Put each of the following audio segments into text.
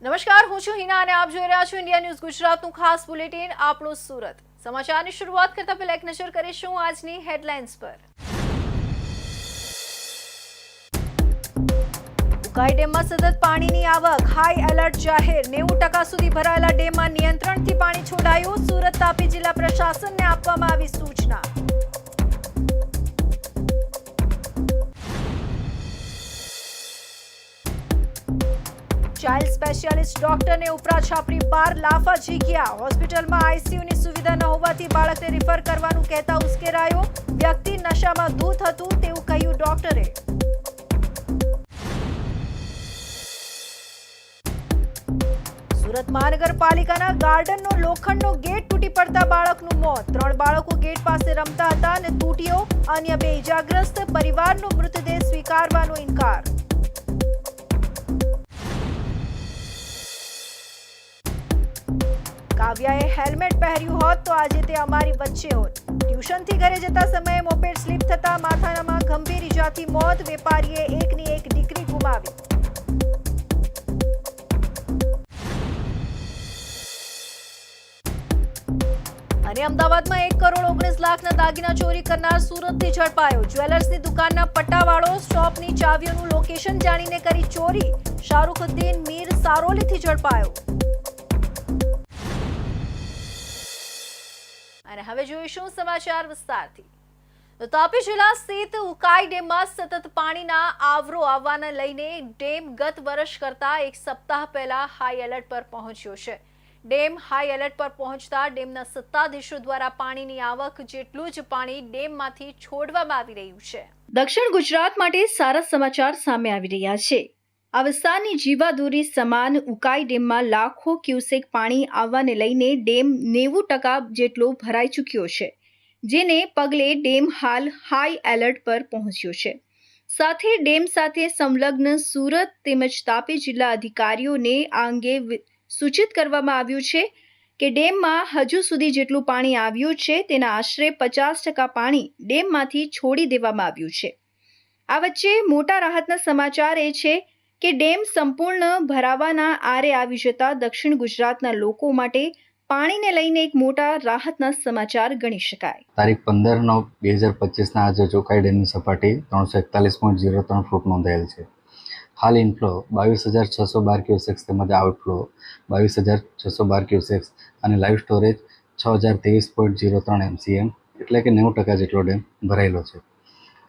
નમસ્કાર, હું છું હિના અને આપ જોઈ રહ્યા છો ઇન્ડિયા ન્યૂઝ ગુજરાતનું ખાસ બુલેટિન આપણું સુરત. સમાચારની શરૂઆત કરતા પહેલા એક નજર કરીશું આજની હેડલાઇન્સ પર. ઉકાઈ ડેમમાં સતત પાણીની આવક, હાઈ એલર્ટ જાહેર. 90% સુધી ભરાયેલા ડેમમાં નિયંત્રણથી પાણી છોડાયું. સુરત તાપી જિલ્લા પ્રશાસનને આપવામાં આવી સૂચના. ચાઇલ્ડ સ્પેશિયાલિસ્ટ ડોક્ટરને ઉપરા છાપરી 12 લાફા ઝીક્યા. હોસ્પિટલમાં આઈસીયુની સુવિધા ન હોવાથી બાળકને રિફર કરવાનું કહેતા ઉશ્કેરાયો. વ્યક્તિ નશામાં ધૂત હતું તેવું કહ્યું ડોક્ટરે. સુરત મહાનગરપાલિકાના ગાર્ડનનો લોખંડનો ગેટ તૂટી પડતા બાળકનું મોત. 3 બાળકો ગેટ પાસે રમતા હતા અને તૂટ્યો. અન્ય 2 ઇજાગ્રસ્ત. પરિવારનો મૃતદેહ સ્વીકારવાનો ઇનકાર. કાવ્યાએ હેલ્મેટ પહેર્યું હોત તો આજે તે અમારી વચ્ચે હોત. ટ્યુશનથી ઘરે જતા સમયે મોપેડ સ્લીપ થતા માથામાં ગંભીર ઈજાથી મોત. વેપારીએ એકની એક દીકરી ગુમાવી. અને અમદાવાદમાં 1,19,00,000ના દાગીના ચોરી કરનાર સુરતથી ઝડપાયો. જ્વેલર્સની દુકાનના પટ્ટાવાળો શોપની ચાવીઓનું લોકેશન જાણીને કરી ચોરી. શાહરૂખુદ્દીન મીર સારોલીથી ઝડપાયો. અને હવે જોઈશું સમાચાર વિસ્તારથી. તો તાપી જિલ્લા સ્થિત ઉકાઈ ડેમમાં સતત પાણીના આવરો આવવાને લઈને ડેમ ગત વર્ષ કરતા એક સપ્તાહ પહેલા હાઈ એલર્ટ પર પહોંચ્યો છે. ડેમ હાઈ એલર્ટ પર પહોંચતા ડેમના સત્તાધીશો દ્વારા પાણીની આવક જેટલું જ પાણી ડેમમાંથી છોડવામાં આવી રહ્યું છે. દક્ષિણ ગુજરાત માટે સારા સમાચાર સામે આવી રહ્યા છે. આ વિસ્તારની જીવાદોરી સમાન ઉકાઈ ડેમમાં લાખો ક્યુસેક પાણી આવવાને લઈને ડેમ 90% જેટલો ભરાઈ ચૂક્યો છે, જેને પગલે ડેમ હાલ હાઈ એલર્ટ પર પહોંચ્યો છે. સાથે ડેમ સાથે સંલગ્ન સુરત તેમજ તાપી જિલ્લા અધિકારીઓને આ અંગે સૂચિત કરવામાં આવ્યું છે કે ડેમમાં હજુ સુધી જેટલું પાણી આવ્યું છે તેના આશરે 50% પાણી ડેમમાંથી છોડી દેવામાં આવ્યું છે. આ વચ્ચે મોટા રાહતના સમાચાર એ છે કે ડેમ સંપૂર્ણ ભરાવાના આરે આવી જતા દક્ષિણ ગુજરાતના લોકો માટે પાણીને લઈને એક મોટા રાહતના સમાચાર ગણી શકાય. તારીખ 15/9/2025ના આજે ઉકાઈ ડેમની સપાટી 341.03 ફૂટ નોંધાયેલ છે. હાલ ઇનફ્લો 22,612 ક્યુસેક્સ તેમજ આઉટફ્લો 22,612 ક્યુસેક્સ અને લાઈવ સ્ટોરેજ 6,023.03 MCM એટલે કે 90% જેટલો ડેમ ભરાયેલો છે.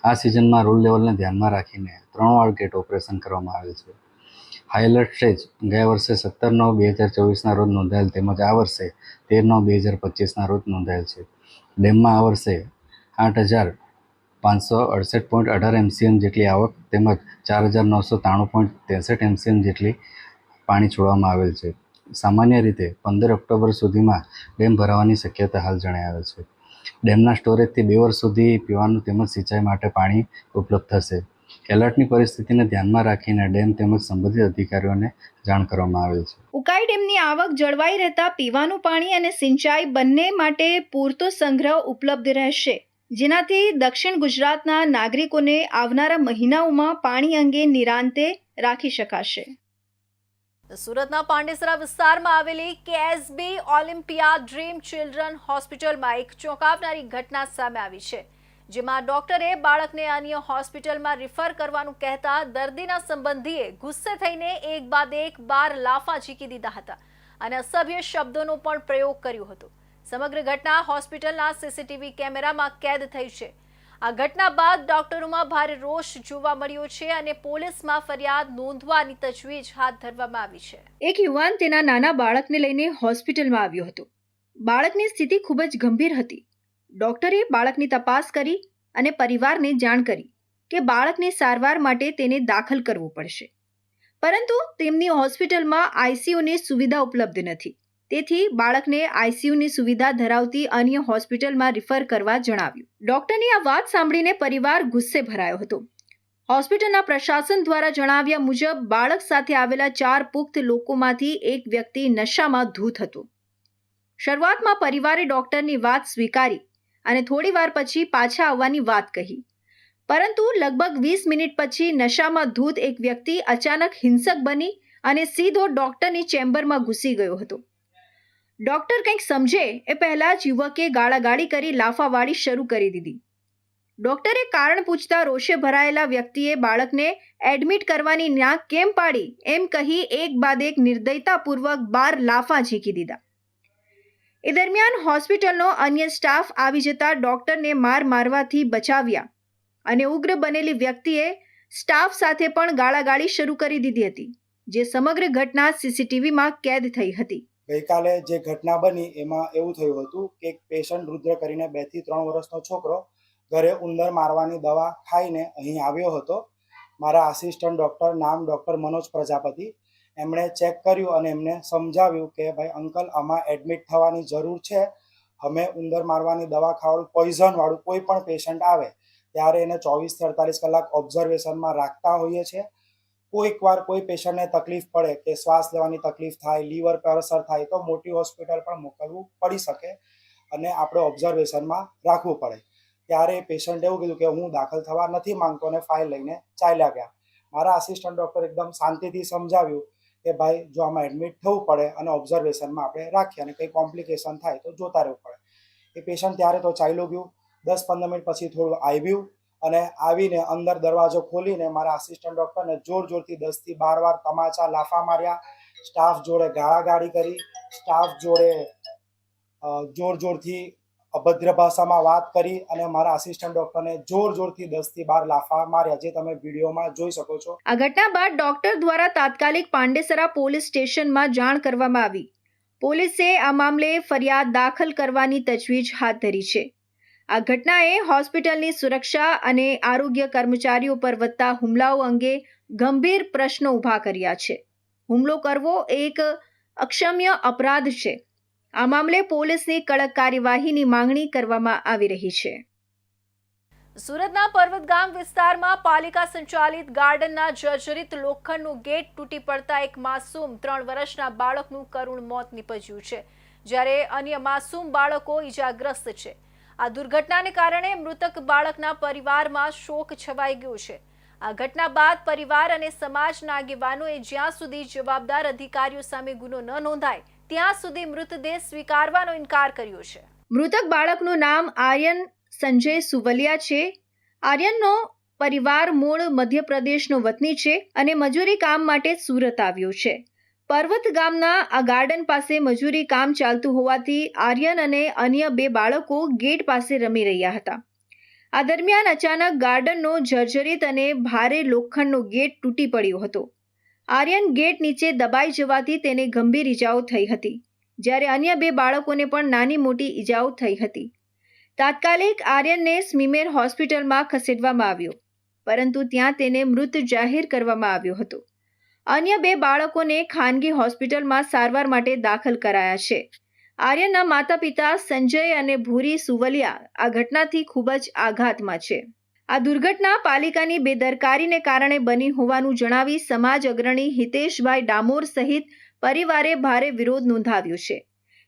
આ સિઝનમાં રૂલ લેવલને ધ્યાનમાં રાખીને 3 વાર ગેટ ઓપરેશન કરવામાં આવેલ છે. હાઈ એલર્ટ સ્ટેજ ગયા વર્ષે 17/9/2024ના રોજ નોંધાયેલ તેમજ આ વર્ષે 13/9/2025ના રોજ નોંધાયેલ છે. ડેમમાં આ વર્ષે 8,568.18 MCM જેટલી આવક તેમજ 4,993.63 MCM જેટલી પાણી છોડવામાં આવેલ છે. સામાન્ય રીતે 15 ઓક્ટોબર સુધીમાં ડેમ ભરાવાની શક્યતા હાલ જણાઈ આવે છે. ડેમના સ્ટોરેજથી 2 વર્ષ સુધી પીવાનું તેમજ સિંચાઈ માટે પાણી ઉપલબ્ધ થશે. એલર્ટની પરિસ્થિતિને ધ્યાનમાં રાખીને ડેમ તેમજ સંબંધિત અધિકારીઓને જાણ કરવામાં આવેલ છે. ઉકાઈ ડેમની આવક જળવાઈ રહેતા પીવાનું પાણી અને સિંચાઈ બંને માટે પૂરતો સંગ્રહ ઉપલબ્ધ રહેશે, જેનાથી દક્ષિણ ગુજરાતના નાગરિકોને આવનારા મહિનાઓમાં પાણી અંગે નિરાંતે રાખી શકાશે. સુરતના પાંડેસરા વિસ્તારમાં આવેલી કેએસબી ઓલિમ્પિયા ડ્રીમ ચિલ્ડ્રન હોસ્પિટલમાં એક ચોંકાવનારી ઘટના સામે આવી છે, જેમાં ડોક્ટરે બાળકને અન્ય હોસ્પિટલમાં રિફર કરવાનું કહેતા દર્દીના સંબંધીએ ગુસ્સે થઈને એક બાદ એક 12 લાફા ઝીકી દીધા હતા અને અસભ્ય શબ્દોનો પણ પ્રયોગ કર્યો હતો. સમગ્ર ઘટના હોસ્પિટલના સીસીટીવી કેમેરામાં કેદ થઈ છે. આ ઘટના બાદ ડોક્ટરોમાં ભારે રોષ જોવા મળ્યો છે અને પોલીસમાં ફરિયાદ નોંધવાની તજવીજ હાથ ધરવામાં આવી છે. એક યુવાન તેના નાના બાળકને લઈને હોસ્પિટલમાં આવ્યો હતો. બાળકની સ્થિતિ ખૂબ જ ગંભીર હતી. ડોક્ટરે બાળકની તપાસ કરી અને પરિવારને જાણ કરી કે બાળકની સારવાર માટે તેને દાખલ કરવું પડશે, પરંતુ તેમની હોસ્પિટલમાં આઈસીયુની સુવિધા ઉપલબ્ધ નથી. તેથી બાળકને આઈસીયુની સુવિધા ધરાવતી અન્ય હોસ્પિટલમાં રિફર કરવા જણાવ્યું. ડોક્ટરની આ વાત સાંભળીને પરિવાર ગુસ્સે ભરાયો હતો. હોસ્પિટલના પ્રશાસન દ્વારા જણાવ્યા મુજબ બાળક સાથે આવેલા 4 પુખ્ત લોકોમાંથી એક વ્યક્તિ નશામાં ધૂત હતો. શરૂઆતમાં પરિવારે ડોક્ટરની વાત સ્વીકારી અને થોડી વાર પછી પાછા આવવાની વાત કહી, પરંતુ લગભગ 20 મિનિટ પછી નશામાં ધૂત એક વ્યક્તિ અચાનક હિંસક બની અને સીધો ડૉક્ટરની ચેમ્બરમાં ઘૂસી ગયો હતો. ડૉક્ટર કંઈક સમજે એ પહેલાં જ યુવકે ગાળાગાળી કરી લાફાવાળી શરૂ કરી દીધી. ડૉક્ટરે કારણ પૂછતા રોષે ભરાયેલા વ્યક્તિએ બાળકને એડમિટ કરવાની ના કેમ પાડી એમ કહી એક બાદ એક નિર્દયતાપૂર્વક 12 લાફા ઝીકી દીધા. એ દરમિયાન હોસ્પિટલનો અન્ય સ્ટાફ આવી જતા ડૉક્ટરને મારવાથી બચાવ્યા અને ઉગ્ર બનેલી વ્યક્તિએ સ્ટાફ સાથે પણ ગાળાગાળી શરૂ કરી દીધી હતી, જે સમગ્ર ઘટના સીસીટીવીમાં કેદ થઈ હતી. ગઈકાલે જે ઘટના બની એમાં એવું થયું હતું કે એક પેશન્ટ રુદ્ર કરીને 2 થી 3 વર્ષનો છોકરો ઘરે ઉંદર મારવાની દવા ખાઈને અહીં આવ્યો હતો. મારા આસિસ્ટન્ટ ડૉક્ટર, નામ ડૉક્ટર મનોજ પ્રજાપતિ, એમણે ચેક કર્યું અને એમને સમજાવ્યું કે ભાઈ અંકલ, આમાં એડમિટ થવાની જરૂર છે. અમે ઉંદર મારવાની દવા ખાવાનું પોઈઝનવાળું કોઈ પણ પેશન્ટ આવે ત્યારે એને 24-48 કલાક ઓબ્ઝર્વેશનમાં રાખતા હોઈએ છીએ. કોઈકવાર કોઈ પેશન્ટને તકલીફ પડે કે શ્વાસ લેવાની તકલીફ થાય, લીવર પર અસર થાય તો મોટી હોસ્પિટલ પણ મોકલવું પડી શકે અને આપણે ઓબ્ઝર્વેશનમાં રાખવું પડે. ત્યારે પેશન્ટ એવું કીધું કે હું દાખલ થવા નથી માંગતો અને ફાઇલ લઈને ચાલ્યા ગયા. મારા આસિસ્ટન્ટ ડૉક્ટર એકદમ શાંતિથી સમજાવ્યું કે ભાઈ જો આમાં એડમિટ થવું પડે અને ઓબ્ઝર્વેશનમાં આપણે રાખીએ અને કંઈ કોમ્પ્લિકેશન થાય તો જોતા રહેવું પડે. એ પેશન્ટ ત્યારે તો ચાલ્યું ગયું. 10-15 મિનિટ પછી થોડું આવ્યું અને આવીને અંદર દરવાજો ખોલીને મારા આસિસ્ટન્ટ ડૉક્ટરને જોરથી 10 થી 12 વાર તમાચા લાફા માર્યા. સ્ટાફ જોડે ગાળાગાળી કરી, સ્ટાફ જોડે જોરથી અભદ્ર ભાષામાં વાત કરી અને મારા આસિસ્ટન્ટ ડૉક્ટરને જોરથી 10 થી 12 લાફા માર્યા, જે તમે વિડીયોમાં જોઈ શકો છો. આ ઘટના બાદ ડૉક્ટર દ્વારા તાત્કાલિક પાંડેસરા પોલીસ સ્ટેશનમાં જાણ કરવામાં આવી. પોલીસે આ મામલે ફરિયાદ દાખલ કરવાની તજવીજ હાથ ધરી છે. આ ઘટનાએ હોસ્પિટલની સુરક્ષા અને આરોગ્ય કર્મચારીઓ પર વધતા હુમલાઓ અંગે ગંભીર પ્રશ્નો ઊભા કર્યા છે. હુમલો કરવો એક અક્ષમ્ય અપરાધ છે. આ મામલે પોલીસની કડક કાર્યવાહીની માંગણી કરવામાં આવી રહી છે. સુરતના પર્વતગામ વિસ્તારમાં પાલિકા સંચાલિત ગાર્ડનના જર્જરિત લોખંડનું ગેટ તૂટી પડતા એક માસૂમ 3 વર્ષના બાળકનું કરુણ મોત નીપજ્યું છે, જ્યારે અન્ય માસૂમ બાળકો ઈજાગ્રસ્ત છે. આ દુર્ઘટનાને કારણે મૃતક બાળકના પરિવારમાં શોક છવાઈ ગયો છે. આ ઘટના બાદ પરિવાર અને સમાજના આગેવાનોએ જ્યાં સુધી જવાબદાર અધિકારીઓ સામે ગુનો ન નોંધાય ત્યાં સુધી મૃતદેહ સ્વીકારવાનો ઇનકાર કર્યો છે. મૃતક બાળકનું નામ આર્યન સંજય સુવલિયા છે. આર્યનનો પરિવાર મૂળ મધ્યપ્રદેશનો વતની છે અને મજૂરી કામ માટે સુરત આવ્યો છે. પર્વત ગામના આ ગાર્ડન પાસે મજૂરી કામ ચાલતું હોવાથી આર્યન અને અન્ય 2 બાળકો ગેટ પાસે રમી રહ્યા હતા. આ દરમિયાન અચાનક ગાર્ડનનો જર્જરિત અને ભારે લોખંડનો ગેટ તૂટી પડ્યો હતો. આર્યન ગેટ નીચે દબાઈ જવાથી તેને ગંભીર ઈજાઓ થઈ હતી, જ્યારે અન્ય 2 બાળકોને પણ નાની મોટી ઈજાઓ થઈ હતી. તાત્કાલિક આર્યનને સ્મીમેર હોસ્પિટલમાં ખસેડવામાં આવ્યો, પરંતુ ત્યાં તેને મૃત જાહેર કરવામાં આવ્યો હતો. અન્ય 2 બાળકોને ખાનગી હોસ્પિટલમાં સારવાર માટે દાખલ કરાયા છે. આર્યનના માતા પિતા સંજય અને ભૂરી સુવલિયા આ ઘટનાથી ખૂબ જ આઘાતમાં છે. આ દુર્ઘટના પાલિકાની બેદરકારીને કારણે બની હોવાનું જણાવી સમાજ અગ્રણી હિતેશભાઈ ડામોર સહિત પરિવારે ભારે વિરોધ નોંધાવ્યો છે.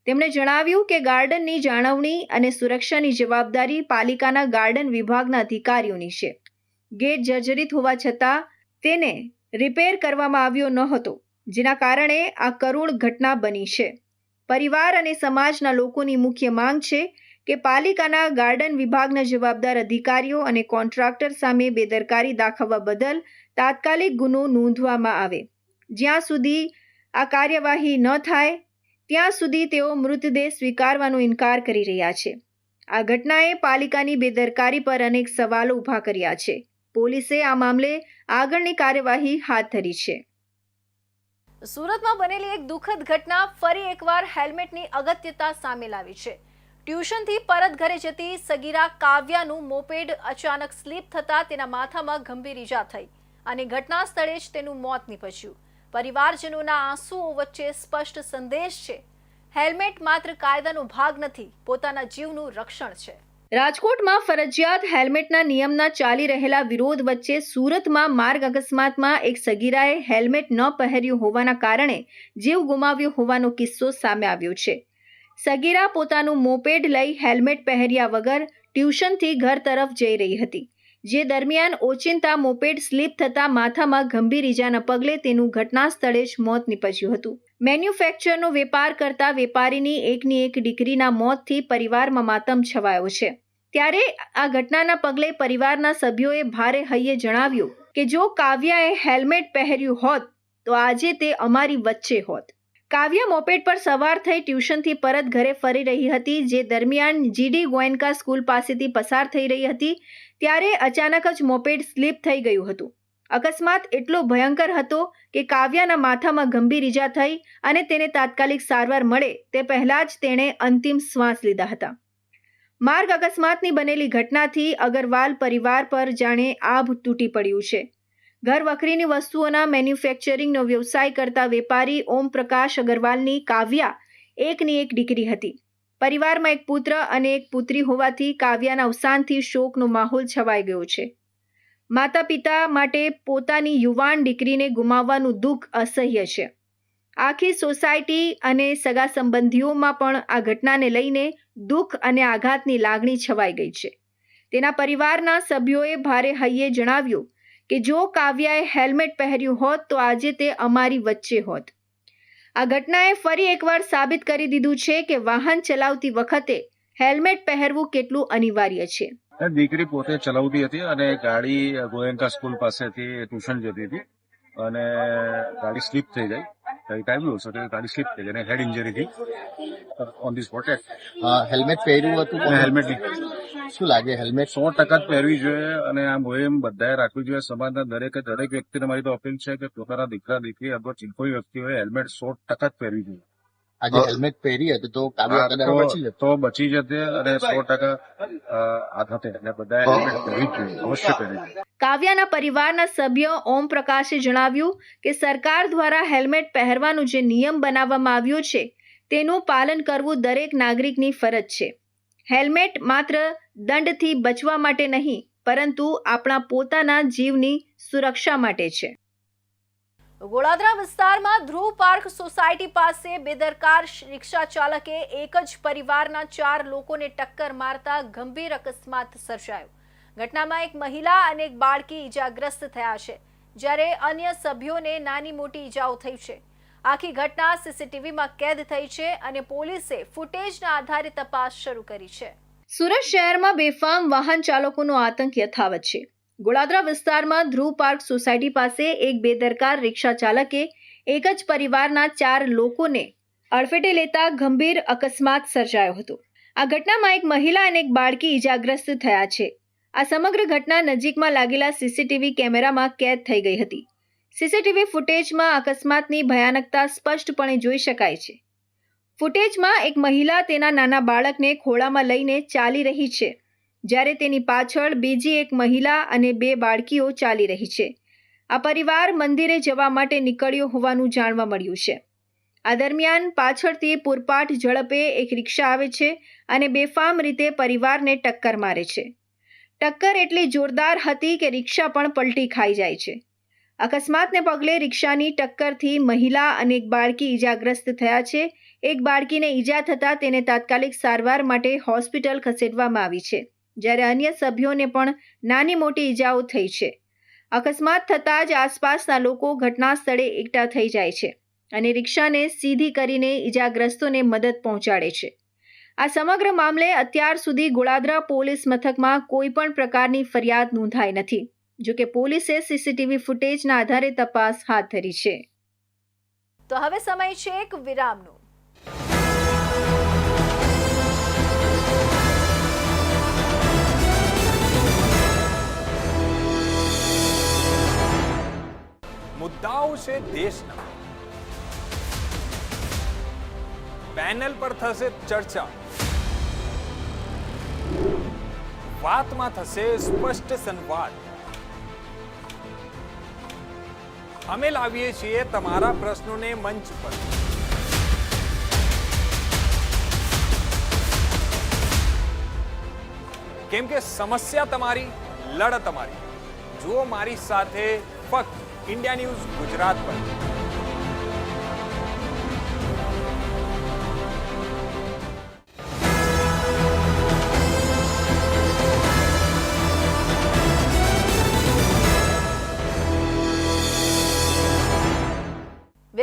તેમણે જણાવ્યું કે ગાર્ડનની જાળવણી અને સુરક્ષાની જવાબદારી પાલિકાના ગાર્ડન વિભાગના અધિકારીઓની છે. ગેટ જર્જરિત હોવા છતાં તેને રિપેર કરવામાં આવ્યો ન હતો, જેના કારણે આ કરુણ ઘટના બની છે. પરિવાર અને સમાજના લોકોની મુખ્ય માંગ છે કે પાલિકાના ગાર્ડન વિભાગના જવાબદાર અધિકારીઓ અને કોન્ટ્રાક્ટર સામે બેદરકારી દાખવવા બદલ તાત્કાલિક ગુનો નોંધવામાં આવે. જ્યાં સુધી આ કાર્યવાહી ન થાય ત્યાં સુધી તેઓ મૃતદેહ સ્વીકારવાનો ઇનકાર કરી રહ્યા છે. આ ઘટનાએ પાલિકાની બેદરકારી પર અનેક સવાલો ઊભા કર્યા છે. પોલીસે આ મામલે આગળની કાર્યવાહી હાથ ધરી છે. સુરતમાં બનેલી એક દુઃખદ ઘટના ફરી એકવાર હેલ્મેટની અગત્યતા સામે લાવી છે. ટ્યુશનથી પરત ઘરે જતી સગીરા કાવ્યાનું મોપેડ અચાનક સ્લીપ થતાં તેના માથામાં ગંભીર ઈજા થઈ અને ઘટના સ્થળે જ તેનું મોત નીપજ્યું. પરિવારજનોના આંસુઓ વચ્ચે સ્પષ્ટ સંદેશ છે, હેલ્મેટ માત્ર કાયદાનો ભાગ નથી, પોતાના જીવનું રક્ષણ છે. રાજકોટમાં ફરજિયાત હેલ્મેટના નિયમના ચાલી રહેલા વિરોધ વચ્ચે સુરતમાં માર્ગ અકસ્માતમાં એક સગીરાએ હેલ્મેટ ન પહેર્યું હોવાના કારણે જીવ ગુમાવ્યો હોવાનો કિસ્સો સામે આવ્યો છે. સગીરા પોતાનું મોપેડ લઈ હેલ્મેટ પહેર્યા વગર ટ્યુશનથી ઘર તરફ જઈ રહી હતી જે દરમિયાન ઓચિંતા મોપેડ સ્લીપ થતાં માથામાં ગંભીર ઈજાના પગલે તેનું ઘટના સ્થળે જ મોત નીપજ્યું હતું. મેન્યુફેક્ચરનો વેપાર કરતા વેપારીની એકની એક દીકરીના મોતથી પરિવારમાં માતમ છવાયો છે. ત્યારે આ ઘટનાના પગલે પરિવારના સભ્યોએ ભારે હૈયે જણાવ્યું કે જો કાવ્યાએ હેલ્મેટ પહેર્યું હોત તો આજે તે અમારી વચ્ચે હોત. કાવ્યા મોપેડ પર સવાર થઈ ટ્યુશનથી પરત ઘરે ફરી રહી હતી, જે દરમિયાન જીડી ગોયનકા સ્કૂલ પાસેથી પસાર થઈ રહી હતી ત્યારે અચાનક જ મોપેડ સ્લીપ થઈ ગયું હતું. અકસ્માત એટલો ભયંકર હતો કે કાવ્યાના માથામાં ગંભીર ઈજા થઈ અને તેને તાત્કાલિક સારવાર મળે તે પહેલાં જ તેણે અંતિમ શ્વાસ લીધા હતા. માર્ગ અકસ્માતની બનેલી ઘટનાથી અગરવાલ પરિવાર પર જાણે આભ તૂટી પડ્યું છે. ઘર વખરીની વસ્તુઓના મેન્યુફેક્ચરિંગનો વ્યવસાય કરતા વેપારી ઓમ પ્રકાશ અગરવાલની કાવ્યા એકની એક દીકરી હતી. પરિવારમાં એક પુત્ર અને એક પુત્રી હોવાથી કાવ્યાના અવસાનથી શોકનો માહોલ છવાઈ ગયો છે. માતા પિતા માટે પોતાની યુવાન દીકરીને ગુમાવવાનું દુઃખ અસહ્ય છે. આખી સોસાયટી અને સગા સંબંધીઓમાં પણ આ ઘટનાને લઈને દુઃખ અને આઘાતની લાગણી છવાઈ ગઈ છે. તેના પરિવારના સભ્યોએ ભારે હૈયે જણાવ્યું કે જો કાવ્યાએ હેલ્મેટ પહેર્યું હોત તો આજે તે અમારી વચ્ચે હોત. આ ઘટનાએ ફરી એકવાર સાબિત કરી દીધું છે કે વાહન ચલાવતી વખતે હેલ્મેટ પહેરવું કેટલું અનિવાર્ય છે. દીકરી પોતે ચલાવતી હતી અને ગાડી ગોયંકા સ્કૂલ પાસેથી ટ્યુશન જતી હતી અને ગાડી સ્લીપ થઈ ગઈ. કઈ ટાઈમ લો શકે ગાડી સ્લીપ થઈ ગઈ અને હેડ ઇન્જરી થઈ ઓન ધી સ્પોટ. હેલ્મેટ પહેર્યું હતું અને હેલ્મેટ શું લાગે હેલ્મેટ 100% પહેરવી જોઈએ અને આ મોહિમ બધાએ રાખવી જોઈએ. સમાજના દરેક વ્યક્તિને મારી તો અપીલ છે કે પોતાના દીકરા દીકરી અથવા કોઈ વ્યક્તિ હોય હેલ્મેટ 100% પહેરવી જોઈએ. આજે હેલ્મેટ પહેરી હતી તો કાવ્યા કદાચ બચી જતી. તો બચી જતે અને 100% આઘાતે એટલે બધાએ હેલ્મેટ પહેરવી જોઈએ, અવશ્ય પહેરવી જોઈએ. કાવ્યાના પરિવારના સભ્ય ઓમ પ્રકાશે જણાવ્યું કે સરકાર દ્વારા હેલ્મેટ પહેરવાનો જે નિયમ બનાવવામાં આવ્યો છે તેનું પાલન કરવું દરેક નાગરિકની ફરજ છે. હેલ્મેટ માત્ર દંડથી બચવા માટે નહીં પરંતુ આપણા પોતાના જીવની સુરક્ષા માટે છે. ગોળાદરા વિસ્તારમાં ધ્રુવ પાર્ક સોસાયટી પાસે બેદરકાર રિક્ષા ચાલકે એક જ પરિવારના 4 લોકોને ટક્કર મારતા ગંભીર અકસ્માત સર્જાયો. ઘટનામાં એક મહિલા અને એક બાળકી ઈજાગ્રસ્ત થયા છે, જ્યારે અન્ય સભ્યોને નાની મોટી ઈજાઓ થઈ છે. આખી ઘટના સીસીટીવીમાં કેદ થઈ છે અને પોલીસે ફૂટેજના આધારે તપાસ શરૂ કરી છે. સુરત શહેરમાં બેફામ વાહન ચાલકોનો આતંક યથાવત છે. ગોળાદરા વિસ્તારમાં ધ્રુવ પાર્ક સોસાયટી પાસે એક બેદરકાર રિક્ષા ચાલકે એક જ પરિવારના 4 લોકોને અડફેટે લેતા ગંભીર અકસ્માત સર્જાયો હતો. આ ઘટનામાં એક મહિલા અને એક બાળકી ઈજાગ્રસ્ત થયા છે. આ સમગ્ર ઘટના નજીકમાં લાગેલા સીસીટીવી કેમેરામાં કેદ થઈ ગઈ હતી. સીસીટીવી ફૂટેજમાં અકસ્માતની ભયાનકતા સ્પષ્ટપણે જોઈ શકાય છે. ફૂટેજમાં એક મહિલા તેના નાના બાળકને ખોળામાં લઈને ચાલી રહી છે, જ્યારે તેની પાછળ બીજી એક મહિલા અને 2 બાળકીઓ ચાલી રહી છે. આ પરિવાર મંદિરે જવા માટે નીકળ્યો હોવાનું જાણવા મળ્યું છે. આ દરમિયાન પાછળથી પૂરપાટ ઝડપે એક રિક્ષા આવે છે અને બેફામ રીતે પરિવારને ટક્કર મારે છે. ટક્કર એટલી જોરદાર હતી કે રિક્ષા પણ પલટી ખાઈ જાય છે. અકસ્માતને પગલે રિક્ષાની ટક્કરથી મહિલા અને એક બાળકી ઈજાગ્રસ્ત થયા છે. એક બાળકીને ઈજા થતાં તેને તાત્કાલિક સારવાર માટે હોસ્પિટલ ખસેડવામાં આવી છે, જ્યારે અન્ય સભ્યોને પણ નાની મોટી ઈજાઓ થઈ છે. અકસ્માત થતાં જ આસપાસના લોકો ઘટના સ્થળે એકઠા થઈ જાય છે અને રિક્ષાને સીધી કરીને ઈજાગ્રસ્તોને મદદ પહોંચાડે છે. આ સમગ્ર મામલે અત્યાર સુધી ગોળાદરા પોલીસ મથકમાં કોઈ પણ પ્રકારની ફરિયાદ નોંધાઈ નથી. જોકે પોલીસે સીસીટીવી ફૂટેજના આધારે તપાસ હાથ ધરી છે. તો હવે સમય છે એક વિરામનો. મુદ્દાઓ છે દેશના, પેનલ પર થશે ચર્ચા, વાતમાં થશે સ્પષ્ટ સંવાદ. અમે લાવીએ છીએ તમારા પ્રશ્નોને મંચ પર. કેમ કે સમસ્યા તમારી, લડત તમારી. જુઓ મારી સાથે ફક્ત इंडिया न्यूज गुजरात पर.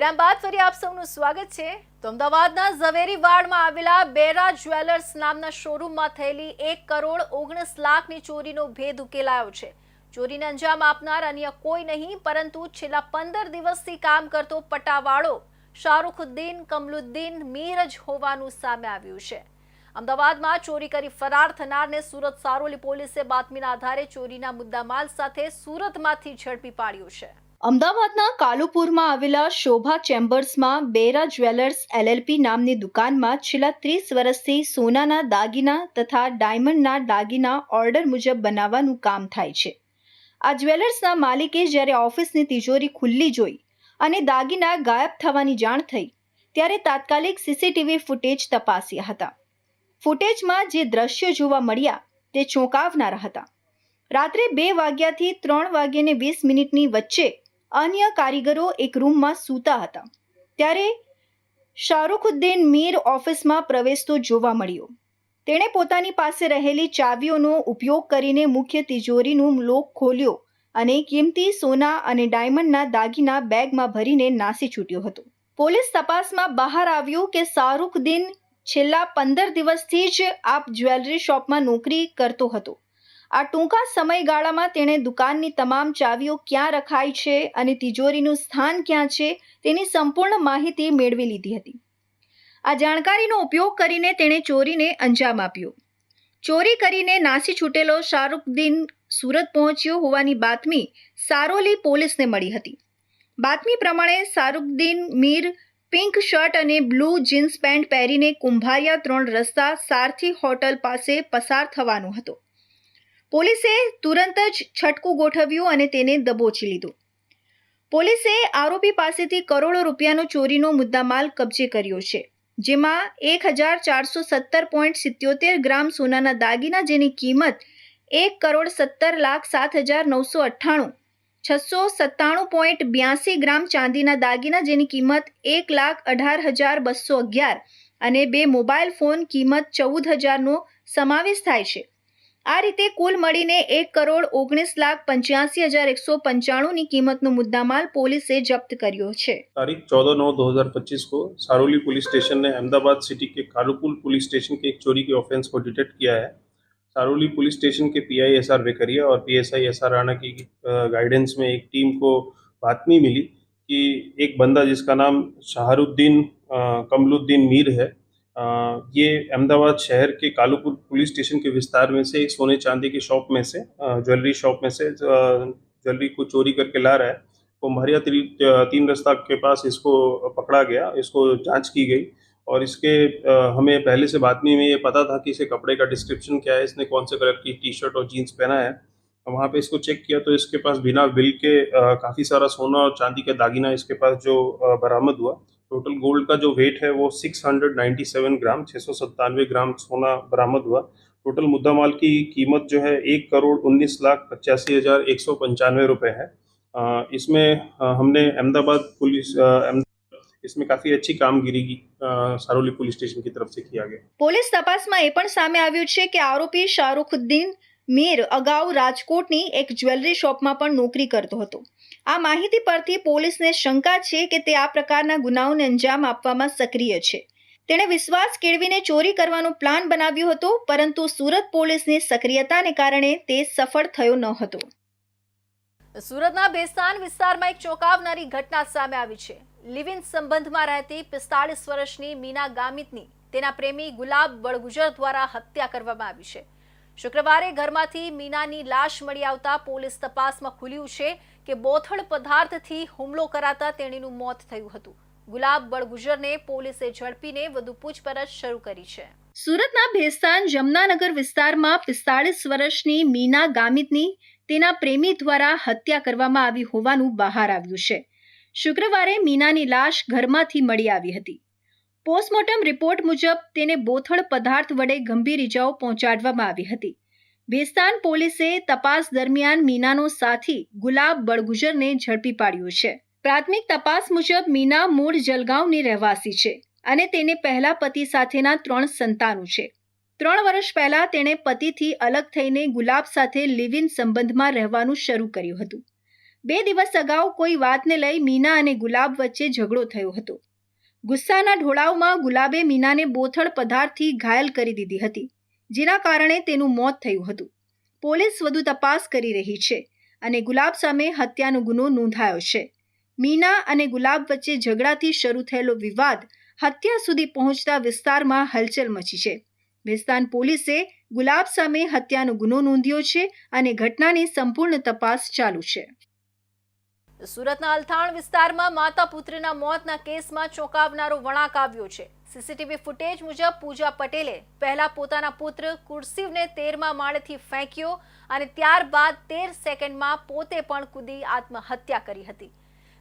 વિરામ બાદ ફરી આપ સૌનું સ્વાગત છે. તો અમદાવાદના ઝવેરીવાડમાં આવેલા બેરા જ્વેલર્સ નામના શોરૂમમાં થયેલી 1,19 લાખની ચોરીનો ભેદ ઉકેલાયો છે. ચોરીને અંજામ આપનાર અન્ય કોઈ નહીં પરંતુ છેલ્લા 15 દિવસથી કામ કરતો પટાવાળો શાહરુખુદ્દીન કમલુદ્દીન મીર જ હોવાનું સામે આવ્યું છે. અમદાવાદમાં ચોરી કરી ફરાર થનારને સુરત સારોલી પોલીસે બાતમીના આધારે ચોરીના મુદ્દામાલ સાથે સુરતમાંથી ઝડપી પાડ્યો છે. અમદાવાદના કાલુપુરમાં આવેલા શોભા ચેમ્બર્સમાં બેરા જ્વેલર્સ LLP નામની દુકાનમાં છેલ્લા 30 વર્ષથી સોનાના દાગીના તથા ડાયમંડના દાગીના ઓર્ડર મુજબ બનાવવાનું કામ થાય છે. આ જ્વેલર્સના માલિકે જ્યારે ઓફિસની તિજોરી ખુલ્લી જોઈ અને દાગીના ગાયબ થવાની જાણ થઈ ત્યારે તાત્કાલિક CCTV ફૂટેજ તપાસ્યા હતા. ફૂટેજમાં જે દ્રશ્યો જોવા મળ્યા તે ચોંકાવનારા હતા. રાત્રે 2 વાગ્યાથી 3:20 વચ્ચે અન્ય કારીગરો એક રૂમમાં સૂતા હતા ત્યારે શાહરુખુદ્દીન મીર ઓફિસમાં પ્રવેશતો જોવા મળ્યો. તેણે પોતાની પાસે રહેલી ચાવીઓનો ઉપયોગ કરીને મુખ્ય તિજોરીનું લોક ખોલ્યો અને કિંમતી સોના અને ડાયમંડના દાગીના બેગમાં ભરીને નાસી છૂટ્યો હતો. પોલીસ તપાસમાં બહાર આવ્યું કે શાહરુખુદ્દીન છેલ્લા 15 દિવસથી જ આ જ્વેલરી શોપમાં નોકરી કરતો હતો. આ ટૂંકા સમયગાળામાં તેણે દુકાનની તમામ ચાવીઓ ક્યાં રખાઈ છે અને તિજોરીનું સ્થાન ક્યાં છે તેની સંપૂર્ણ માહિતી મેળવી લીધી હતી. આ જાણકારીનો ઉપયોગ કરીને તેણે ચોરીને અંજામ આપ્યો. ચોરી કરીને નાસી છૂટેલો શાહરુખુદ્દીન સુરત પહોંચ્યો હોવાની બાતમી સારોલી પોલીસને મળી હતી. બાતમી પ્રમાણે શાહરુખુદ્દીન મીર પિંક શર્ટ અને બ્લુ જીન્સ પેન્ટ પહેરીને કુંભારિયા 3 રસ્તા સારથી હોટલ પાસે પસાર થવાનો હતો. પોલીસે તુરંત જ છટકું ગોઠવ્યું અને તેને દબોચી લીધો. પોલીસે આરોપી પાસેથી કરોડો રૂપિયાનો ચોરીનો મુદ્દામાલ કબજે કર્યો છે, જેમાં 1,417.77 ગ્રામ સોનાના દાગીના જેની કિંમત 1,17,07,998, 697.82 ગ્રામ ચાંદીના દાગીના જેની કિંમત 1,18,211 અને 2 મોબાઈલ ફોન કિંમત 14,000નો સમાવેશ થાય છે. આ રીતે કુલ મળીને 1,19,85,195 ની કિંમતનો મુદ્દામાલ પોલીસે जब्त કર્યો છે. तारीख 14/9/2025 को सारोली पुलिस स्टेशन ने अहमदाबाद सिटी के कालूपुर पुलिस स्टेशन के एक चोरी के ऑफेंस को डिटेक्ट किया है. सारोली पुलिस स्टेशन के PI SR वेकरिया और PSI SR राणा की गाइडेंस में एक टीम को बातमी मिली कि एक बंदा जिसका नाम शाहरुद्दीन कमलुद्दीन मीर है, ये अहमदाबाद शहर के कालूपुर पुलिस स्टेशन के विस्तार में से एक सोने चांदी की शॉप में से ज्वेलरी शॉप में से ज्वेलरी को चोरी करके ला रहा है. कुम्हारिया 3 रास्ता के पास इसको पकड़ा गया, इसको जांच की गई और इसके हमें पहले से बातमी में ये पता था कि इसे कपड़े का डिस्क्रिप्शन क्या है, इसने कौन से कलर की टी-शर्ट और जीन्स पहना है. वहाँ पे इसको चेक किया तो इसके पास बिना बिल के काफ़ी सारा सोना और चांदी का दागीना इसके पास जो बरामद हुआ. टोटल गोल्ड का जो वेट है वो 697 ग्राम 697 ग्राम सोना बरामद हुआ. टोटल मुद्दा माल की कीमत जो है 1,19,85,195 रुपये है. इसमें हमने अहमदाबाद पुलिस इसमें काफ़ी अच्छी कामगिरी की सारोली पुलिस स्टेशन की तरफ से किया गया. પોલીસ તપાસમાં એ પણ સામે આવ્યું છે કે આરોપી શાહરુખુદ્દીન મીર અગાઉ રાજકોટની એક જ્વેલરી શોપમાં પણ નોકરી કરતો હતો. આ માહિતી પરથી પોલીસને શંકા છે કે તે આ પ્રકારના ગુનાઓને અંજામ આપવામાં સક્રિય છે. તેણે વિશ્વાસ કેળવીને ચોરી કરવાનો પ્લાન બનાવ્યો હતો, પરંતુ સુરત પોલીસની સક્રિયતાને કારણે તે સફળ થયો ન હતો. સુરતના ભેસ્તાન વિસ્તારમાં એક ચોંકાવનારી ઘટના સામે આવી છે. લિવ ઇન સંબંધમાં રહેતી 45 વર્ષની મીના ગામિતની તેના પ્રેમી ગુલાબ બળગુજર દ્વારા હત્યા કરવામાં આવી છે. શુક્રવારે ઘરમાંથી મીનાની લાશ મળી આવતા પોલીસ તપાસમાં ખુલ્યું છે કે બોથડ પદાર્થથી હુમલો કરાતા તેણીનું મોત થયું હતું. ગુલાબ બળગુજરને પોલીસે ઝડપીને વધુ પૂછપરછ શરૂ કરી છે. સુરતના ભેસ્તાન જમનાનગર વિસ્તારમાં 45 વર્ષની મીના ગામિતની તેના પ્રેમી દ્વારા હત્યા કરવામાં આવી હોવાનું બહાર આવ્યું છે. શુક્રવારે મીનાની લાશ ઘરમાંથી મળી આવી હતી. પોસ્ટમોર્ટમ રિપોર્ટ મુજબ તેને બોથડ પદાર્થ વડે ગંભીર ઇજાઓ પહોંચાડવામાં આવી હતી. ભેસ્તાન પોલીસે તપાસ દરમિયાન મીનાનો સાથી ગુલાબ બળગુજરને ઝડપી પાડ્યો છે. પ્રાથમિક તપાસ મુજબ મીના મૂળ જલગાંવની રહેવાસી છે અને તેને પહેલા પતિ સાથેના 3 સંતાનો છે. 3 વર્ષ પહેલા તેણે પતિથી અલગ થઈને ગુલાબ સાથે લિવ ઇન સંબંધમાં રહેવાનું શરૂ કર્યું હતું. 2 દિવસ અગાઉ કોઈ વાતને લઈ મીના અને ગુલાબ વચ્ચે ઝઘડો થયો હતો. ગુસ્સાના ઢોળાવમાં ગુલાબે મીનાને બોથડ પદાર્થથી ઘાયલ કરી દીધી હતી, જેના કારણે તેનું મોત થયું હતું. પોલીસ વધુ તપાસ કરી રહી છે અને ગુલાબ સામે હત્યાનો ગુનો નોંધાયો છે. મીના અને ગુલાબ વચ્ચે ઝઘડાથી શરૂ થયેલો વિવાદ હત્યા સુધી પહોંચતા વિસ્તારમાં હલચલ મચી છે. ભેસ્તાન પોલીસે ગુલાબ સામે હત્યાનો ગુનો નોંધ્યો છે અને ઘટનાની સંપૂર્ણ તપાસ ચાલુ છે. સુરતના અલથાણ વિસ્તારમાં માતા પુત્રના મોતના કેસમાં ચોંકાવનારો વળાંક આવ્યો છે. સીસીટીવી ફૂટેજ મુજબ પૂજા પટેલે પહેલા પોતાના પુત્ર કુરશીવને 13મા માળેથી ફેંક્યો અને ત્યારબાદ 13 સેકન્ડમાં પોતે પણ કૂદી આત્મહત્યા કરી હતી.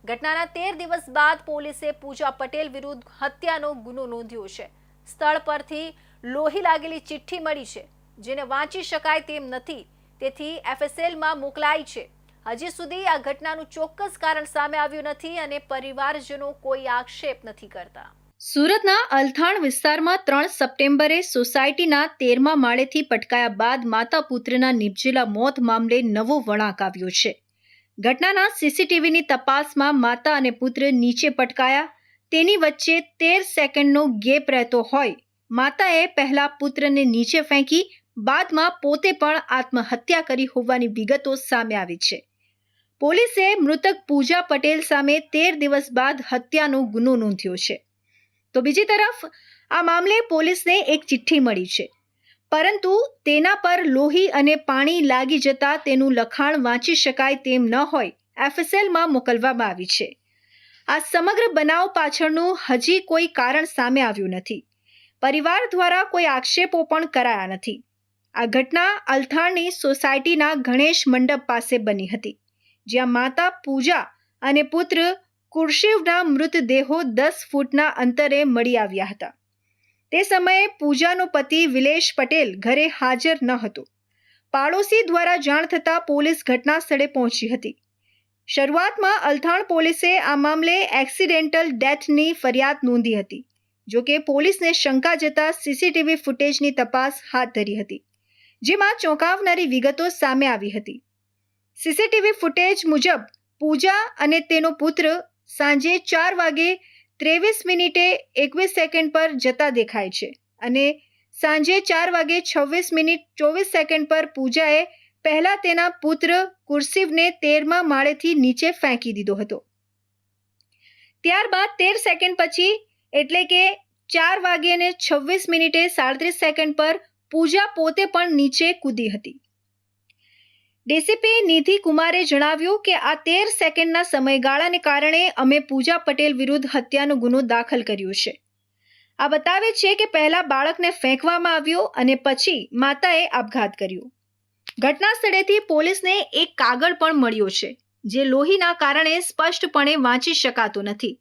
ઘટનાના 13 દિવસ બાદ પોલીસે પૂજા પટેલ વિરુદ્ધ હત્યાનો ગુનો નોંધ્યો છે. સ્થળ પરથી લોહી લાગેલી ચિઠ્ઠી મળી છે, જેને વાંચી શકાય તેમ નથી, તેથી FSLમાં મોકલાઈ છે. હજી સુધી આ ઘટનાનું ચોક્કસ કારણ સામે આવ્યું નથી અને પરિવારજનો કોઈ આક્ષેપ નથી કરતા. સુરતના અલથાણ વિસ્તારમાં 3 સપ્ટેમ્બરે સોસાયટીના 13મા માળેથી પટકાયા બાદ માતા પુત્રના નિપજેલા મોત મામલે નવો વળાંક આવ્યો છે. ઘટનાના સીસીટીવીની તપાસમાં માતા અને પુત્ર નીચે પટકાયા, તેની વચ્ચે 13 સેકન્ડનો ગેપ રહેતો હોય માતાએ પહેલા પુત્રને નીચે ફેંકી બાદમાં પોતે પણ આત્મહત્યા કરી હોવાની વિગતો સામે આવી છે. પોલીસે મૃતક પૂજા પટેલ સામે 13 દિવસ બાદ હત્યાનો ગુનો નોંધ્યો છે. તો બીજી તરફ આ મામલે પોલીસને એક ચિઠ્ઠી મળી છે, પરંતુ તેના પર લોહી અને પાણી લાગી જતા તેનું લખાણ વાંચી શકાય તેમ ન હોય FSLમાં મોકલવામાં આવી છે. આ સમગ્ર બનાવ પાછળનું હજી કોઈ કારણ સામે આવ્યું નથી. પરિવાર દ્વારા કોઈ આક્ષેપો પણ કરાયા નથી. આ ઘટના અલથાણની સોસાયટીના ગણેશ મંડપ પાસે બની હતી, જ્યાં માતા પૂજા અને પુત્ર કુરશીવના મૃતદેહો 10 ફૂટના અંતરે મળી આવ્યા હતા. તે સમયે પૂજાનો પતિ વિલેશ પટેલ ઘરે હાજર ન હતો. પાડોશી દ્વારા જાણ થતાં પોલીસ ઘટના સ્થળે પહોંચી હતી. શરૂઆતમાં અલથાણ પોલીસે આ મામલે એક્સિડેન્ટલ ડેથની ફરિયાદ નોંધી હતી. જો કે પોલીસને શંકા જતા સીસીટીવી ફૂટેજની તપાસ હાથ ધરી હતી, જેમાં ચોંકાવનારી વિગતો સામે આવી હતી. સીસીટીવી ફૂટેજ મુજબ પૂજા અને તેનો પુત્ર સાંજે 4 વાગે 23 મિનિટે 21 સેકન્ડ પર જતા દેખાય છે અને સાંજે 4 વાગે 26 મિનિટ 24 સેકન્ડ પર પૂજાએ પહેલા તેના પુત્ર કુરશીવને 13મા માળેથી નીચે ફેંકી દીધો હતો. ત્યારબાદ 13 સેકન્ડ પછી એટલે કે 4 વાગ્યે 26 મિનિટે 37 સેકન્ડ પર પૂજા પોતે પણ નીચે કૂદી હતી. ડીસીપી નિધિ કુમારે જણાવ્યું કે આ 13 સેકન્ડના સમયગાળાને કારણે અમે પૂજા પટેલ વિરુદ્ધ હત્યાનો ગુનો દાખલ કર્યો છે. આ બતાવે છે કે પહેલા બાળકને ફેંકવામાં આવ્યો અને પછી માતાએ આપઘાત કર્યો. ઘટના સ્થળેથી પોલીસને એક કાગળ પણ મળ્યો છે, જે લોહીના કારણે સ્પષ્ટપણે વાંચી શકાતો નથી.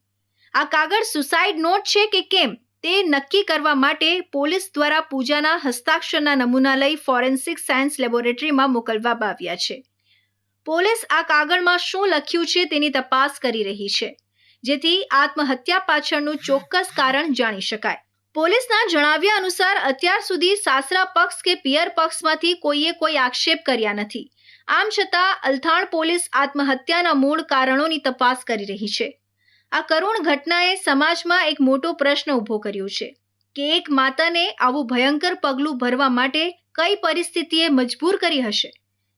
આ કાગળ સુસાઇડ નોટ છે કે કેમ તે નક્કી કરવા માટે પોલીસ દ્વારા પૂજાના હસ્તાક્ષરના નમૂના લઈ ફોરેન્સિક સાયન્સ લેબોરેટરીમાં મોકલવામાં આવ્યા છે. પોલીસ આ કાગળમાં શું લખ્યું છે તેની તપાસ કરી રહી છે, જેથી આત્મહત્યા પાછળનું ચોક્કસ કારણ જાણી શકાય. પોલીસના જણાવ્યા અનુસાર અત્યાર સુધી સાસરા પક્ષ કે પિયર પક્ષમાંથી કોઈએ કોઈ આક્ષેપ કર્યા નથી. આમ છતાં અલથાણ પોલીસ આત્મહત્યાના મૂળ કારણોની તપાસ કરી રહી છે. આ કરુણ ઘટનાએ સમાજમાં એક મોટો પ્રશ્ન ઊભો કર્યો છે કે એક માતાને આવું ભયંકર પગલું ભરવા માટે કઈ પરિસ્થિતિએ મજબૂર કરી હશે,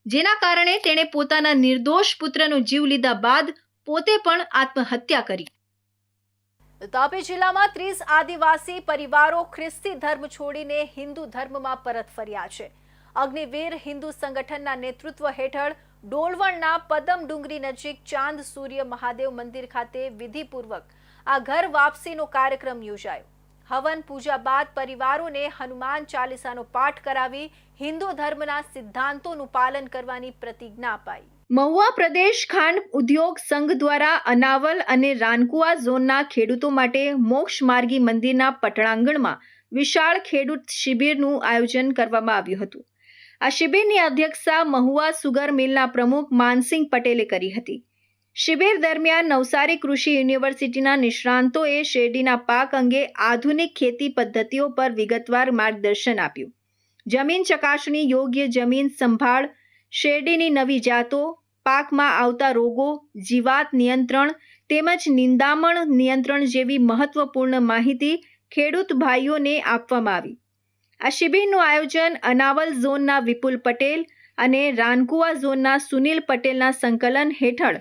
જેના કારણે તેણે પોતાના નિર્દોષ પુત્રનો જીવ લીધા બાદ પોતે પણ આત્મહત્યા કરી. તાપી જિલ્લામાં 30 આદિવાસી પરિવારો ખ્રિસ્તી ધર્મ છોડીને હિન્દુ ધર્મમાં પરત ફર્યા છે. અગ્નિવીર હિન્દુ સંગઠનના નેતૃત્વ હેઠળ ડોલવણના પદમ ડુંગરી નજીક ચાંદ સૂર્ય મહાદેવ મંદિર ખાતે વિધિપૂર્વક આ ઘર વાપસીનો કાર્યક્રમ યોજાયો. હવન પૂજા બાદ પરિવારોને હનુમાન ચાલીસાનો પાઠ કરાવી હિન્દુ ધર્મના સિદ્ધાંતોનું પાલન કરવાની પ્રતિજ્ઞા અપાઈ. મહુવા પ્રદેશ ખાંડ ઉદ્યોગ સંઘ દ્વારા અનાવલ અને રાનકુવા ઝોનના ખેડૂતો માટે મોક્ષ માર્ગી મંદિરના પટણાંગણમાં વિશાળ ખેડૂત શિબિરનું આયોજન કરવામાં આવ્યું હતું. આ શિબિરની અધ્યક્ષતા મહુવા સુગર મિલના પ્રમુખ માનસિંહ પટેલે કરી હતી. શિબિર દરમિયાન નવસારી કૃષિ યુનિવર્સિટીના નિષ્ણાંતોએ શેરડીના પાક અંગે આધુનિક ખેતી પદ્ધતિઓ પર વિગતવાર માર્ગદર્શન આપ્યું. જમીન ચકાસણી, યોગ્ય જમીન સંભાળ, શેરડીની નવી જાતો, પાકમાં આવતા રોગો, જીવાત નિયંત્રણ તેમજ નિંદામણ નિયંત્રણ જેવી મહત્વપૂર્ણ માહિતી ખેડૂત ભાઈઓને આપવામાં આવી. આ શિબિરનું આયોજન અનાવલ ઝોનના વિપુલ પટેલ અને રાનકુવા ઝોનના સુનિલ પટેલના સંકલન હેઠળ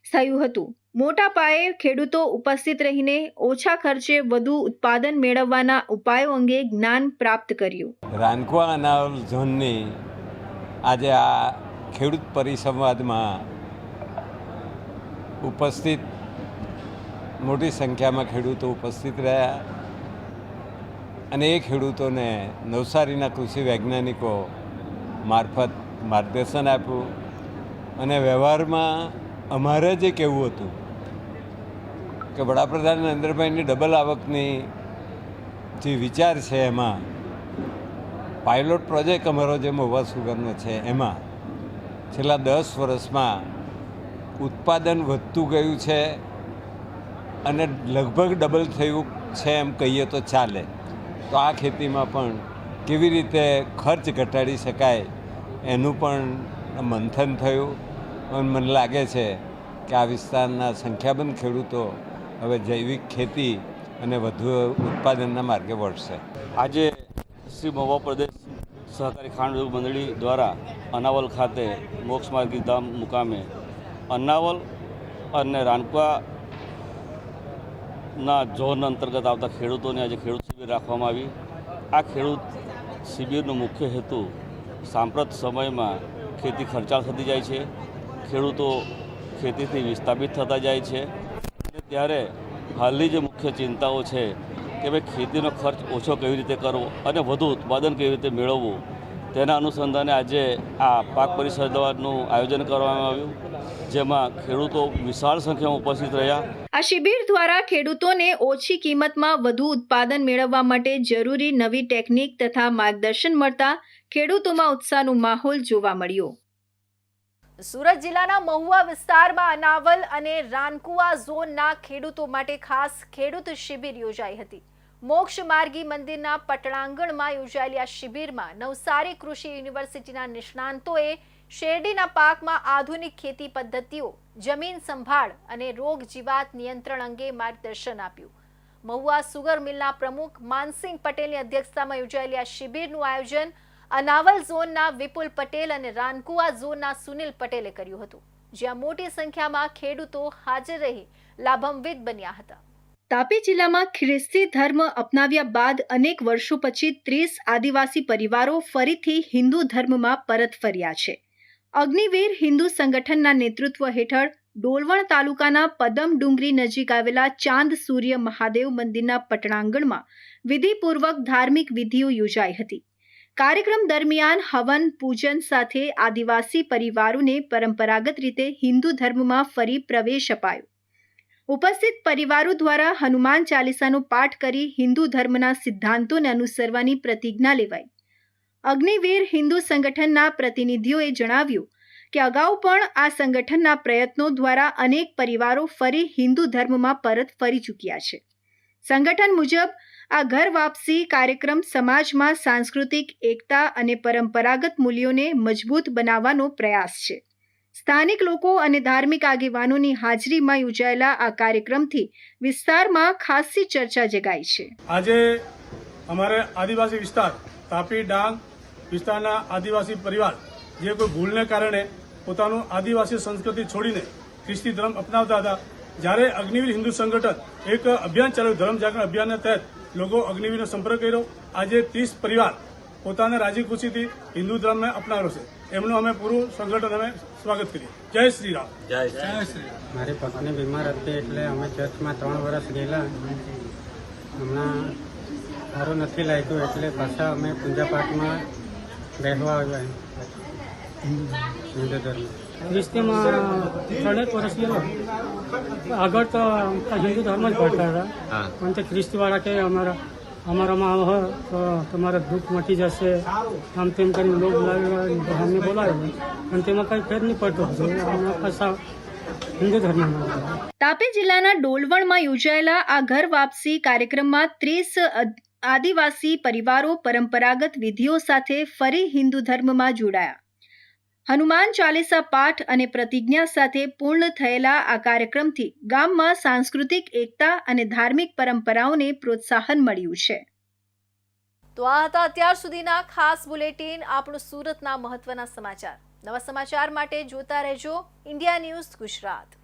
થયું હતું. મોટા પાયે ખેડૂતો ઉપસ્થિત રહીને ઓછા ખર્ચે વધુ ઉત્પાદન મેળવવાના ઉપાયો અંગે જ્ઞાન પ્રાપ્ત કર્યું. રાનકુવા અનાવલ ઝોનની આજે આ ખેડૂત પરિસંવાદમાં ઉપસ્થિત મોટી સંખ્યામાં ખેડૂતો ઉપસ્થિત રહ્યા અને એ ખેડૂતોને નવસારીના કૃષિ વૈજ્ઞાનિકો મારફત માર્ગદર્શન આપ્યું અને વ્યવહારમાં અમારે જે કહેવું હતું કે વડાપ્રધાન નરેન્દ્રભાઈની ડબલ આવકની જે વિચાર છે એમાં પાયલોટ પ્રોજેક્ટ અમારો જે મહુવા સુગરનો છે એમાં છેલ્લા 10 વર્ષમાં ઉત્પાદન વધતું ગયું છે અને લગભગ ડબલ થયું છે એમ કહીએ તો ચાલે. તો આ ખેતીમાં પણ કેવી રીતે ખર્ચ ઘટાડી શકાય એનું પણ મંથન થયું અને મને લાગે છે કે આ વિસ્તારના સંખ્યાબંધ ખેડૂતો હવે જૈવિક ખેતી અને વધુ ઉત્પાદનના માર્ગે વળશે. આજે શ્રી મહુવા પ્રદેશ સહકારી ખાંડ ઉદ્યોગ મંડળી દ્વારા અનાવલ ખાતે મોક્ષ માર્ગી ધામ મુકામે અનાવલ અને રાનકુવાના ઝોન અંતર્ગત આવતા ખેડૂતોને આજે ખેડૂત શિબિર રાખવામાં આવી. આ ખેડૂત શિબિરનો મુખ્ય હેતુ સાંપ્રત સમયમાં ખેતી ખર્ચાળ થતી જાય છે, ખેડૂતો ખેતીથી વિસ્થાપિત થતા જાય છે અને ત્યારે હાલની જે મુખ્ય ચિંતાઓ છે કે ભાઈ ખેતીનો ખર્ચ ઓછો કેવી રીતે કરવો અને વધુ ઉત્પાદન કેવી રીતે મેળવવું, તેના અનુસંધાને આજે આ પાક પરિષદનું આયોજન કરવામાં આવ્યું, જેમાં ખેડૂતો વિશાળ સંખ્યામાં ઉપસ્થિત રહ્યા. આ શિબિર દ્વારા ખેડૂતોને ઓછી કિંમતમાં વધુ ઉત્પાદન મેળવવા માટે જરૂરી નવી ટેકનિક તથા માર્ગદર્શન મળતા ખેડૂતોમાં ઉત્સાહનો માહોલ જોવા મળ્યો. સુરત જિલ્લાના મહુવા વિસ્તારમાં અનાવલ અને રાનકુવા ઝોનના ખેડૂતો માટે ખાસ ખેડૂત શિબિર યોજાઈ હતી. મોક્ષ માર્ગી મંદિરના પટણાંગણમાં યોજાયેલી આ શિબિરમાં નવસારી કૃષિ યુનિવર્સિટીના નિષ્ણાંતોએ શેરડીના પાકમાં આધુનિક ખેતી પદ્ધતિઓ, જમીન સંભાળ અને રોગ જીવાત નિયંત્રણ અંગે માર્ગદર્શન આપ્યું. મહુવા સુગર મિલના પ્રમુખ માનસિંહ પટેલની અધ્યક્ષતામાં યોજાયેલી આ શિબિરનું આયોજન અનાવલ ઝોનના વિપુલ પટેલ અને રાનકુવા ઝોનના સુનિલ પટેલે કર્યું હતું, જ્યાં મોટી સંખ્યામાં ખેડૂતો હાજર રહી લાભાન્વિત બન્યા હતા. તાપી જિલ્લામાં ખ્રિસ્તી ધર્મ અપનાવ્યા બાદ અનેક વર્ષો પછી 30 આદિવાસી પરિવારો ફરીથી હિન્દુ ધર્મમાં પરત ફર્યા છે. અગ્નિવીર હિન્દુ સંગઠનના નેતૃત્વ હેઠળ ડોલવણ તાલુકાના પદમ ડુંગરી નજીક આવેલા ચાંદ સૂર્ય મહાદેવ મંદિરના પટણાંગણમાં વિધિપૂર્વક ધાર્મિક વિધિઓ યોજાઈ હતી. કાર્યક્રમ દરમિયાન હવન પૂજન સાથે આદિવાસી પરિવારોને પરંપરાગત રીતે હિન્દુ ધર્મમાં ફરી પ્રવેશ અપાયો. ઉપસ્થિત પરિવારો દ્વારા હનુમાન ચાલીસાનો પાઠ કરી હિન્દુ ધર્મના સિદ્ધાંતોને અનુસરવાની પ્રતિજ્ઞા લેવાઈ. અગ્નિવીર હિન્દુ સંગઠનના પ્રતિનિધિઓએ જણાવ્યું કે અગાઉ પણ આ સંગઠનના પ્રયત્નો દ્વારા અનેક પરિવારો ફરી હિન્દુ ધર્મમાં પરત ફરી ચૂક્યા છે. સંગઠન મુજબ આ ઘર વાપસી કાર્યક્રમ સમાજમાં સાંસ્કૃતિક એકતા અને પરંપરાગત મૂલ્યોને મજબૂત બનાવવાનો પ્રયાસ છે. સ્થાનિક લોકો અને ધાર્મિક આગેવાનોની હાજરીમાં યોજાયેલા આ કાર્યક્રમથી વિસ્તારમાં ખાસી ચર્ચા જગાઈ છે. આજે અમારે આદિવાસી વિસ્તાર તાપી ડાંગ વિસ્તારના આદિવાસી પરિવાર જે કોઈ ભૂલને કારણે પોતાનું આદિવાસી સંસ્કૃતિ છોડીને ખ્રિસ્તી ધર્મ અપનાવતા હતા, જ્યારે અગ્નિવીર હિન્દુ સંગઠન એક અભિયાન ચાલ્યું, ધર્મ જાગરણ અભિયાનના તહેત લોકો અગ્નિવીરનો સંપર્ક કર્યો. આજે 30 પરિવાર પોતાના રાજી ખુશીથી હિન્દુ ધર્મને અપનાવ્યો છે. એમનું અમે પૂરું સંગઠન અમે સ્વાગત કરીએ. જય શ્રી રામ. જય શ્રી રામ. મારી પત્ની બીમાર હતી એટલે અમે ચર્ચમાં 3 વર્ષ ગયેલા. હમણાં સારું નથી લાગ્યું એટલે પાછા અમે પૂજા પાઠમાં બેસવા આવ્યા હિન્દુ ધર્મ. ખ્રિસ્તીમાં 3 વર્ષ ગયેલો. આગળ તો હિન્દુ ધર્મ જ ભણતા હતા, પણ તે ખ્રિસ્તીવાળા કે અમારામાં હોય તો તમારા દુઃખ મટી જશે, આમ તેમ કરીને લોક અમને બોલાવે, પણ તેમાં કંઈ ફેર નહીં પડતો. પાછા હિન્દુ ધર્મમાં. તાપી જિલ્લાના ડોલવણમાં યોજાયેલા આ ઘર વાપસી કાર્યક્રમમાં 30 આદિવાસી પરિવારો પરંપરાગત વિધિઓ સાથે ફરી હિન્દુ ધર્મમાં જોડાયા. હનુમાન ચાલીસા પાઠ અને પ્રતિજ્ઞા સાથે પૂર્ણ થયેલા આ કાર્યક્રમથી ગામમાં સાંસ્કૃતિક એકતા અને ધાર્મિક પરંપરાઓને પ્રોત્સાહન મળ્યું છે. તો આ હતા અત્યાર સુધીના ખાસ બુલેટિન, આપણું સુરતના મહત્વના સમાચાર. નવા સમાચાર માટે જોતા રહેજો ઇન્ડિયા ન્યૂઝ ગુજરાત.